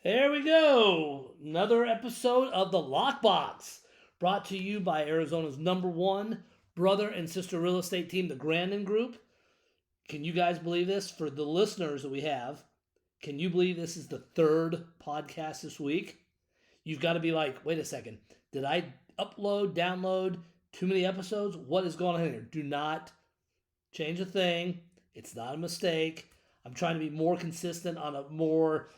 There we go. Another episode of the Lockbox, brought to you by Arizona's number one brother and sister real estate team, the Grandon Group. Can you guys believe this? For the listeners that we have, can you believe this is the third podcast this week? You've got to be like, wait a second. Did I download too many episodes? What is going on here? Do not change a thing. It's not a mistake. I'm trying to be more consistent on a more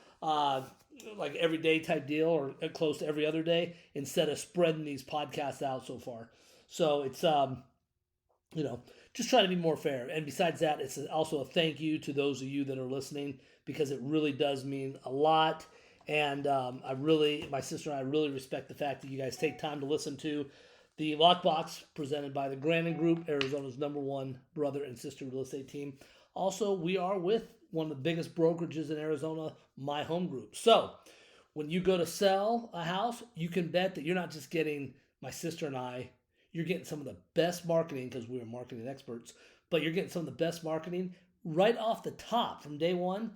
like everyday type deal or close to every other day instead of spreading these podcasts out so far. So it's just trying to be more fair. And besides that, it's also a thank you to those of you that are listening because it really does mean a lot. And my sister and I really respect the fact that you guys take time to listen to the Lockbox presented by the Grandon Group, Arizona's number one brother and sister real estate team. Also, we are with one of the biggest brokerages in Arizona, My Home Group. So, when you go to sell a house, you can bet that you're not just getting my sister and I, you're getting some of the best marketing because we are marketing experts, but you're getting some of the best marketing right off the top from day one.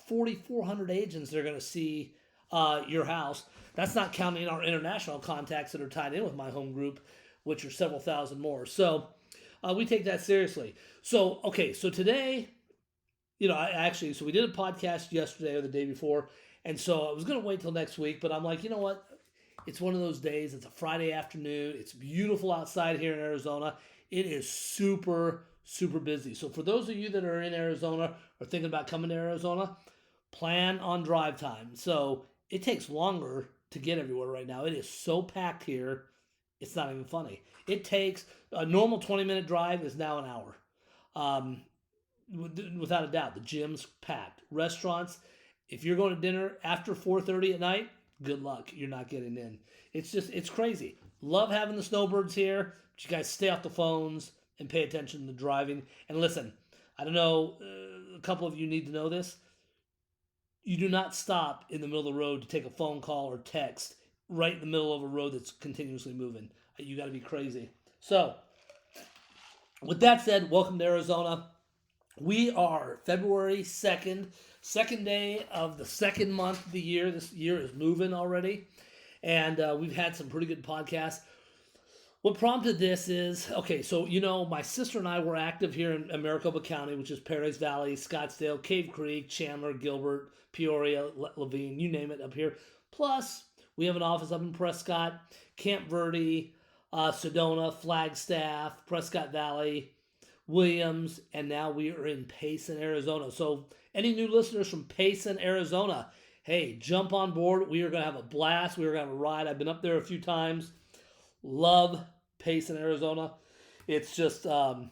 4,400 agents that are going to see your house. That's not counting our international contacts that are tied in with My Home Group, which are several thousand more. So we take that seriously. So today, so we did a podcast yesterday or the day before, and so I was going to wait till next week, but I'm like, you know what? It's one of those days. It's a Friday afternoon. It's beautiful outside here in Arizona. It is super, super busy. So for those of you that are in Arizona or thinking about coming to Arizona, plan on drive time. So it takes longer to get everywhere right now. It is so packed here. It's not even funny. It takes a normal 20-minute drive is now an hour. Without a doubt, the gym's packed. Restaurants, if you're going to dinner after 4:30 at night, good luck. You're not getting in. It's crazy. Love having the snowbirds here, but you guys stay off the phones and pay attention to driving. And listen, I don't know, a couple of you need to know this. You do not stop in the middle of the road to take a phone call or text right in the middle of a road that's continuously moving. You got to be crazy. So, with that said, welcome to Arizona. We are February 2nd, second day of the second month of the year. This year is moving already, and we've had some pretty good podcasts. What prompted this is, my sister and I were active here in Maricopa County, which is Perry's Valley, Scottsdale, Cave Creek, Chandler, Gilbert, Peoria, Levine, you name it up here. Plus, we have an office up in Prescott, Camp Verde, Sedona, Flagstaff, Prescott Valley, Williams, and now we are in Payson, Arizona. So any new listeners from Payson, Arizona, hey, jump on board. We are going to have a blast. We are going to have a ride. I've been up there a few times. Love Payson, Arizona. It's just, it's a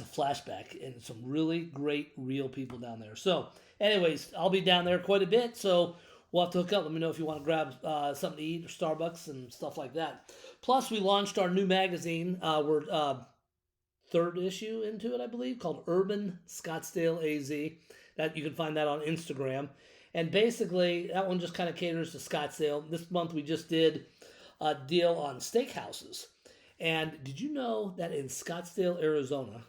flashback and some really great real people down there. So anyways, I'll be down there quite a bit. So we'll have to hook up. Let me know if you want to grab something to eat or Starbucks and stuff like that. Plus, we launched our new magazine. We're third issue into it, I believe, called Urban Scottsdale AZ. That you can find that on Instagram. And basically, that one just kind of caters to Scottsdale. This month, we just did a deal on steakhouses. And did you know that in Scottsdale, Arizona,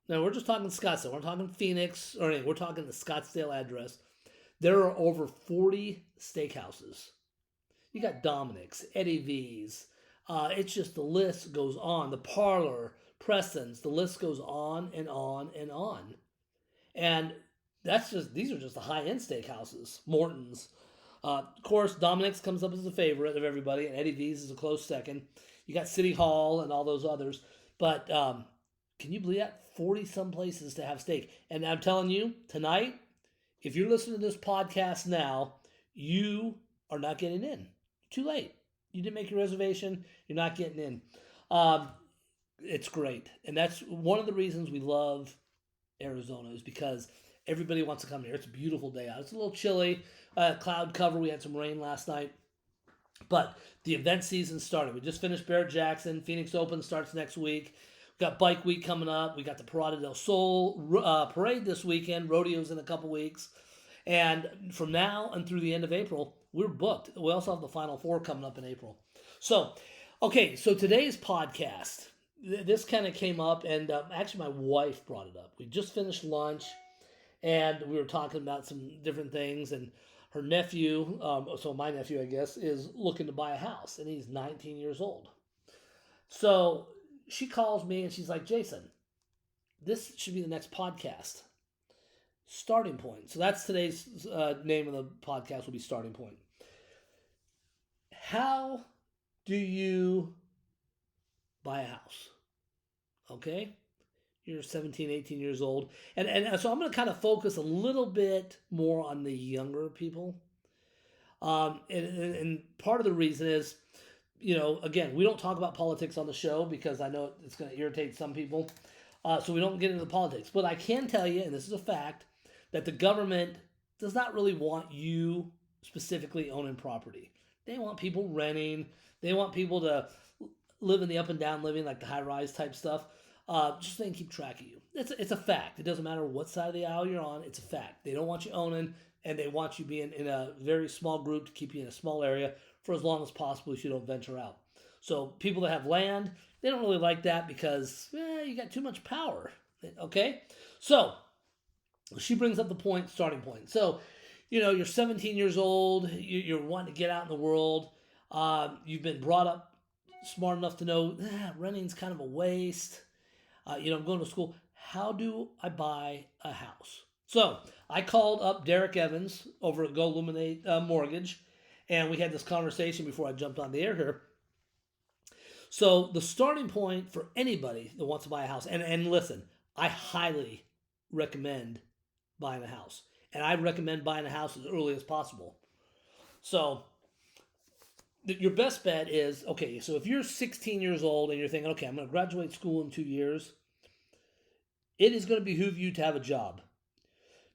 now we're just talking Scottsdale, we're not talking Phoenix or anything, we're talking the Scottsdale address, there are over 40 steakhouses. You got Dominic's, Eddie V's, it's just the list goes on. The Parlor, Preston's, the list goes on and on and on. And these are just the high-end steakhouses. Morton's. Of course, Dominic's comes up as a favorite of everybody, and Eddie V's is a close second. You got City Hall and all those others. But can you believe that? 40-some places to have steak. And I'm telling you, tonight, if you're listening to this podcast now, you are not getting in. Too late. You didn't make your reservation. You're not getting in. It's great. And that's one of the reasons we love Arizona is because everybody wants to come here. It's a beautiful day out. It's a little chilly. Cloud cover. We had some rain last night. But the event season started. We just finished Barrett Jackson. Phoenix Open starts next week. We got Bike Week coming up. We got the Parada del Sol parade this weekend. Rodeos in a couple weeks. And from now and through the end of April, we're booked. We also have the Final Four coming up in April. So today's podcast, this kind of came up, and actually my wife brought it up. We just finished lunch, and we were talking about some different things, and her nephew, so my nephew, I guess, is looking to buy a house, and he's 19 years old. So she calls me and she's like, Jason, this should be the next podcast. Starting Point. So that's today's name of the podcast will be Starting Point. How do you buy a house? Okay? You're 17, 18 years old. And so I'm going to kind of focus a little bit more on the younger people. And part of the reason is, again, we don't talk about politics on the show because I know it's going to irritate some people. So we don't get into the politics. But I can tell you, and this is a fact, that the government does not really want you specifically owning property. They want people renting. They want people to live in the up and down living, like the high-rise type stuff. Just so they can keep track of you. It's a fact. It doesn't matter what side of the aisle you're on. It's a fact. They don't want you owning, and they want you being in a very small group to keep you in a small area for as long as possible so you don't venture out. So people that have land, they don't really like that because you got too much power. Okay? So she brings up the starting point. So, you're 17 years old. You're wanting to get out in the world. You've been brought up smart enough to know renting's kind of a waste. I'm going to school. How do I buy a house? So I called up Derek Evans over at Go Illuminate Mortgage, and we had this conversation before I jumped on the air here. So the starting point for anybody that wants to buy a house, and listen, I highly recommend buying a house. And I recommend buying a house as early as possible. So your best bet is, okay, so if you're 16 years old and you're thinking, okay, I'm going to graduate school in 2 years, it is going to behoove you to have a job.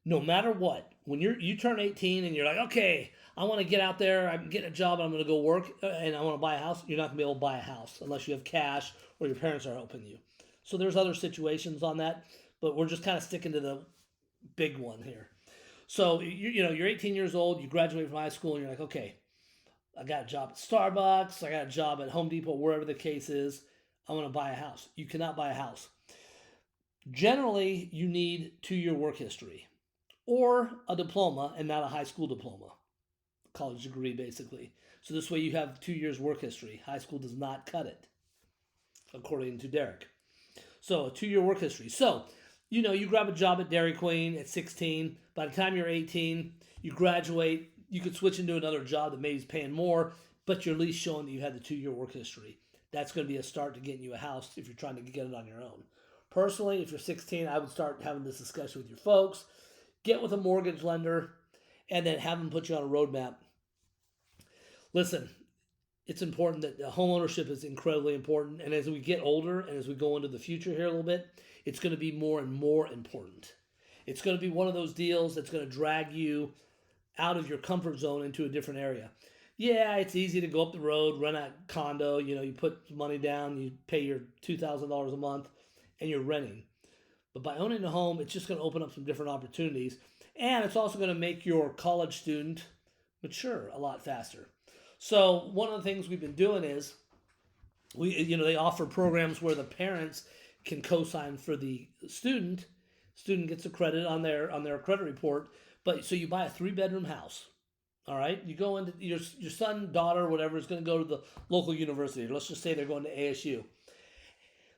No matter what. When you turn 18 and you're like, okay, I want to get out there, I'm getting a job, I'm going to go work, and I want to buy a house, you're not going to be able to buy a house unless you have cash or your parents are helping you. So there's other situations on that, but we're just kind of sticking to the big one here. So, you're 18 years old, you graduate from high school, and you're like, okay, I got a job at Starbucks, I got a job at Home Depot, wherever the case is, I want to buy a house. You cannot buy a house. Generally, you need 2-year work history or a diploma and not a high school diploma, college degree basically. So this way you have 2 years work history. High school does not cut it, according to Derek. So a 2-year work history. So, you grab a job at Dairy Queen at 16. By the time you're 18, you graduate. You could switch into another job that maybe is paying more, but you're at least showing that you had the 2-year work history. That's going to be a start to getting you a house if you're trying to get it on your own. Personally, if you're 16, I would start having this discussion with your folks. Get with a mortgage lender, and then have them put you on a roadmap. Listen, it's important that the home ownership is incredibly important. And as we get older and as we go into the future here a little bit, it's going to be more and more important. It's going to be one of those deals that's going to drag you out of your comfort zone into a different area. Yeah, it's easy to go up the road, rent a condo, you put money down, you pay your $2,000 a month, and you're renting. But by owning a home, it's just going to open up some different opportunities. And it's also going to make your college student mature a lot faster. So one of the things we've been doing is, they offer programs where the parents can co-sign for the student. Student gets a credit on their credit report. But so you buy a 3-bedroom house. All right, you go into your son, daughter, whatever is going to go to the local university. Let's just say they're going to ASU.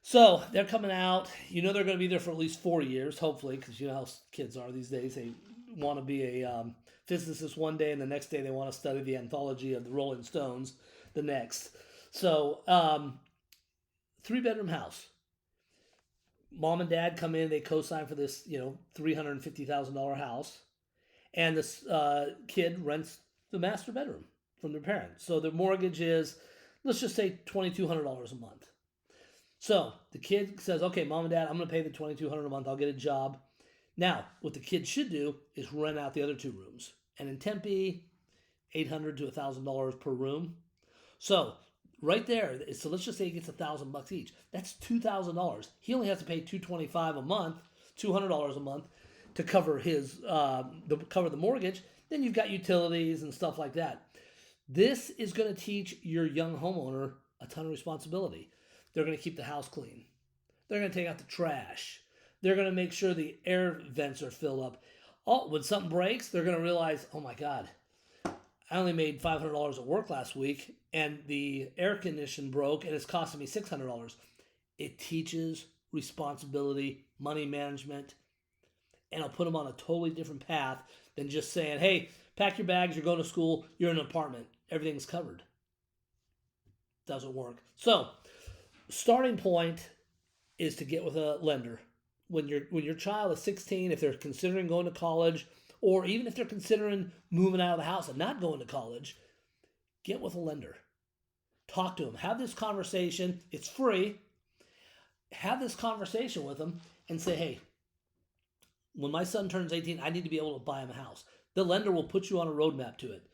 So they're coming out. They're going to be there for at least 4 years, hopefully, because you know how kids are these days. They want to be a physicist one day, and the next day they want to study the anthology of the Rolling Stones the next. So 3-bedroom house. Mom and dad come in. They co-sign for this, $350,000 house. And this kid rents the master bedroom from their parents. So the mortgage is, let's just say, $2,200 a month. So the kid says, okay, Mom and Dad, I'm going to pay the $2,200 a month. I'll get a job. Now, what the kid should do is rent out the other 2 rooms. And in Tempe, $800 to $1,000 per room. So right there, so let's just say he gets $1,000 each. That's $2,000. He only has to pay $225 a month, $200 a month, to cover the mortgage. Then you've got utilities and stuff like that. This is going to teach your young homeowner a ton of responsibility. They're going to keep the house clean. They're going to take out the trash. They're going to make sure the air vents are filled up. When something breaks, they're going to realize, oh my God, I only made $500 at work last week, and the air condition broke, and it's costing me $600. It teaches responsibility, money management, and it'll put them on a totally different path than just saying, hey, pack your bags, you're going to school, you're in an apartment, everything's covered. Doesn't work. So, starting point is to get with a lender. When your child is 16, if they're considering going to college, or even if they're considering moving out of the house and not going to college, get with a lender. Talk to them. Have this conversation. It's free. Have this conversation with them and say, hey, when my son turns 18, I need to be able to buy him a house. The lender will put you on a roadmap to it.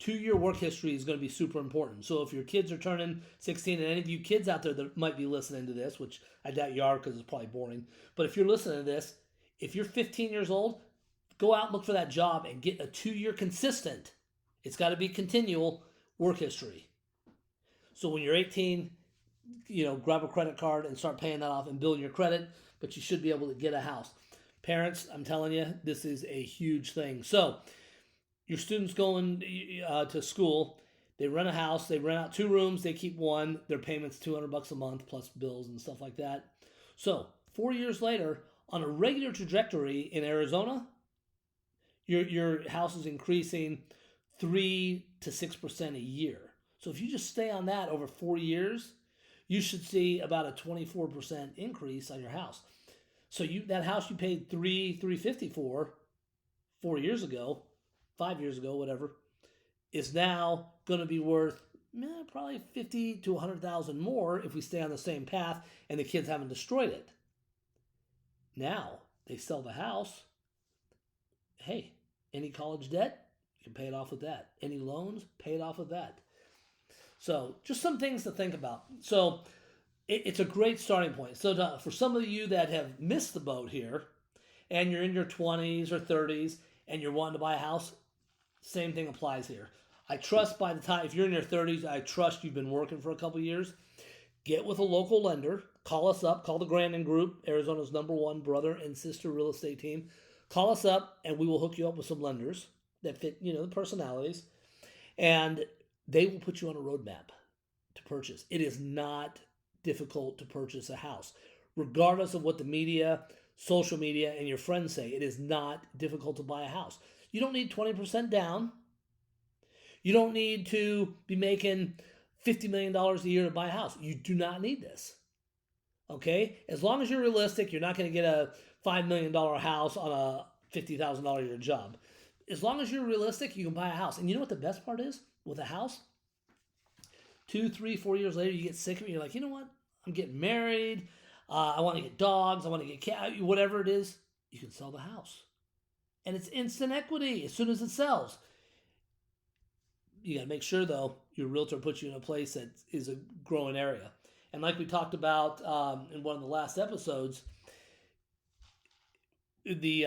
2-year work history is going to be super important. So if your kids are turning 16, and any of you kids out there that might be listening to this, which I doubt you are because it's probably boring, but if you're listening to this, if you're 15 years old, go out and look for that job and get a 2-year consistent. It's got to be continual work history. So when you're 18, grab a credit card and start paying that off and building your credit, but you should be able to get a house. Parents, I'm telling you, this is a huge thing. So your students going to school, they rent a house, they rent out 2 rooms, they keep 1, their payment's $200 a month plus bills and stuff like that. So 4 years later, on a regular trajectory in Arizona, your house is increasing 3 to 6% a year. So if you just stay on that over 4 years, you should see about a 24% increase on your house. So that house you paid $350 for 4 years ago, 5 years ago, whatever, is now going to be worth probably $50,000 to $100,000 more if we stay on the same path and the kids haven't destroyed it. Now they sell the house. Hey, any college debt, you can pay it off with that. Any loans, pay it off with that. So just some things to think about. So it's a great starting point. So for some of you that have missed the boat here, and you're in your 20s or 30s, and you're wanting to buy a house, same thing applies here. I trust by the time, if you're in your 30s, I trust you've been working for a couple years. Get with a local lender. Call us up. Call the Grandon Group, Arizona's #1 brother and sister real estate team. Call us up, and we will hook you up with some lenders that fit, the personalities. And they will put you on a roadmap to purchase. It is not difficult to purchase a house. Regardless of what the media, social media, and your friends say, it is not difficult to buy a house. You don't need 20% down. You don't need to be making $50 million a year to buy a house. You do not need this. Okay? As long as you're realistic, you're not going to get a $5 million house on a $50,000 a year job. As long as you're realistic, you can buy a house. And you know what the best part is with a house? 2, 3, 4 years later, you get sick of it. You're like, you know what? I'm getting married. I want to get dogs. I want to get cats. Whatever it is, you can sell the house. And it's instant equity as soon as it sells. You got to make sure, though, your realtor puts you in a place that is a growing area. And like we talked about in one of the last episodes, the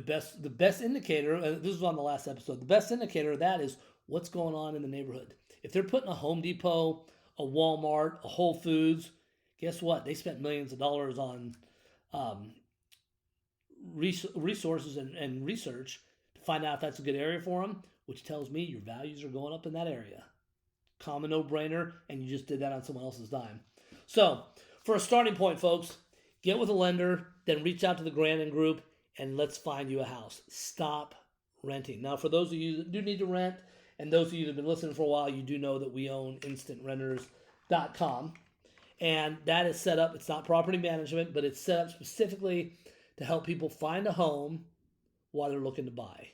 best indicator, this was on the last episode, the best indicator of that is what's going on in the neighborhood. If they're putting a Home Depot, a Walmart, a Whole Foods, guess what? They spent millions of dollars on resources and research to find out if that's a good area for them, which tells me your values are going up in that area. Common no-brainer, and you just did that on someone else's dime. So, for a starting point, folks, get with a lender, then reach out to the Grandon Group, and let's find you a house. Stop renting. Now, for those of you that do need to rent, and those of you that have been listening for a while, you do know that we own instantrenters.com. And that is set up, it's not property management, but it's set up specifically to help people find a home while they're looking to buy.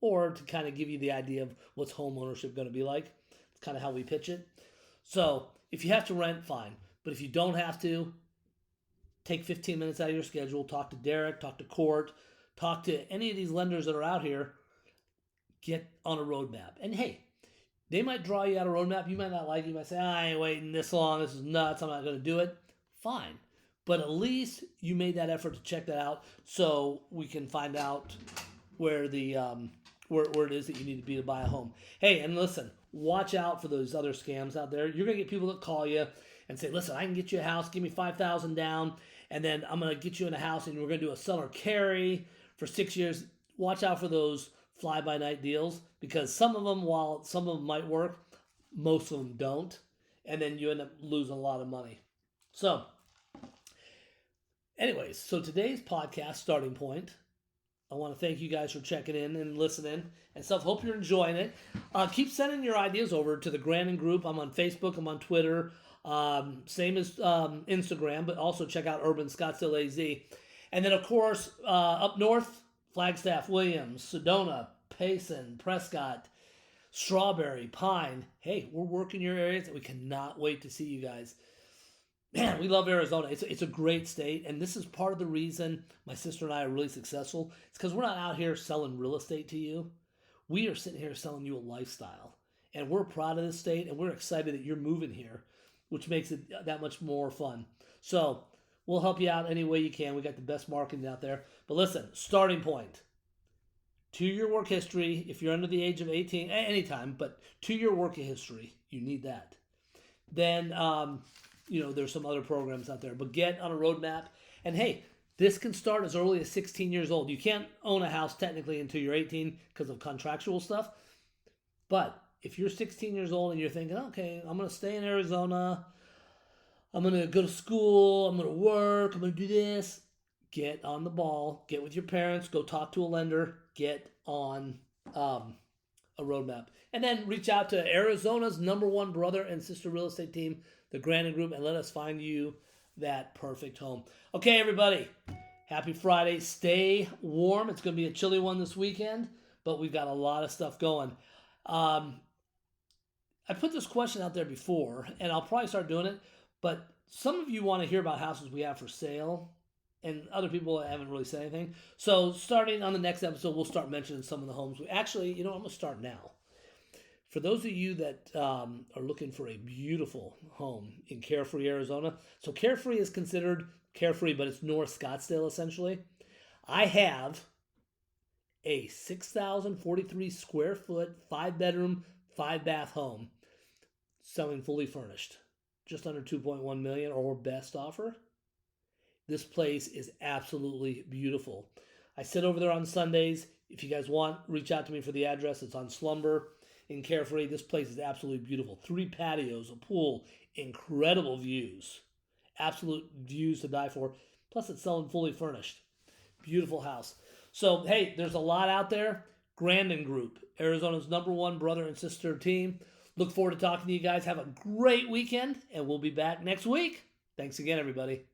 Or to kind of give you the idea of what's home ownership going to be like. It's kind of how we pitch it. So, if you have to rent, fine. But if you don't have to, take 15 minutes out of your schedule, talk to Derek, talk to Court, talk to any of these lenders that are out here, get on a roadmap. And hey, they might draw you out a roadmap. You might not like it. You might say, I ain't waiting this long. This is nuts. I'm not going to do it. Fine. But at least you made that effort to check that out so we can find out where the where it is that you need to be to buy a home. Hey, and listen, watch out for those other scams out there. You're going to get people that call you and say, listen, I can get you a house. Give me $5,000 down. And then I'm going to get you in a house and we're going to do a seller carry for 6 years. Watch out for those fly-by-night deals because some of them, while some of them might work, most of them don't. And then you end up losing a lot of money. So, anyways, so today's podcast starting point. I want to thank you guys for checking in and listening and stuff. Hope you're enjoying it. Keep sending your ideas over to the Grandon group. I'm on Facebook. I'm on Twitter. Same as Instagram, but also check out Urban Scottsdale AZ. And then, of course, up north, Flagstaff, Williams, Sedona, Payson, Prescott, Strawberry, Pine. Hey, we're working your areas, and we cannot wait to see you guys. Man, we love Arizona. It's a great state, and this is part of the reason my sister and I are really successful. It's because we're not out here selling real estate to you. We are sitting here selling you a lifestyle, and we're proud of this state, and we're excited that you're moving here, which makes it that much more fun. So we'll help you out any way you can. We got the best marketing out there. But listen, starting point. 2-year work history, if you're under the age of 18, anytime, but 2-year work history, you need that. Then, there's some other programs out there, but get on a roadmap. And hey, this can start as early as 16 years old. You can't own a house technically until you're 18 because of contractual stuff. But if you're 16 years old and you're thinking, okay, I'm going to stay in Arizona, I'm going to go to school, I'm going to work, I'm going to do this, get on the ball, get with your parents, go talk to a lender, get on a roadmap. And then reach out to Arizona's #1 brother and sister real estate team, the Grandon Group, and let us find you that perfect home. Okay, everybody, happy Friday. Stay warm. It's going to be a chilly one this weekend, but we've got a lot of stuff going. I put this question out there before, and I'll probably start doing it, but some of you want to hear about houses we have for sale, and other people haven't really said anything. So starting on the next episode, we'll start mentioning some of the homes. Actually, I'm going to start now. For those of you that are looking for a beautiful home in Carefree, Arizona. So Carefree is considered Carefree, but it's North Scottsdale, essentially. I have a 6,043 square foot, 5-bedroom, 5-bath home selling fully furnished. Just under $2.1 million, or best offer. This place is absolutely beautiful. I sit over there on Sundays. If you guys want, reach out to me for the address. It's on Slumber in Carefree. This place is absolutely beautiful. 3 patios, a pool, incredible views. Absolute views to die for. Plus, it's selling fully furnished. Beautiful house. So, hey, there's a lot out there. Grandon Group, Arizona's #1 brother and sister team. Look forward to talking to you guys. Have a great weekend, and we'll be back next week. Thanks again, everybody.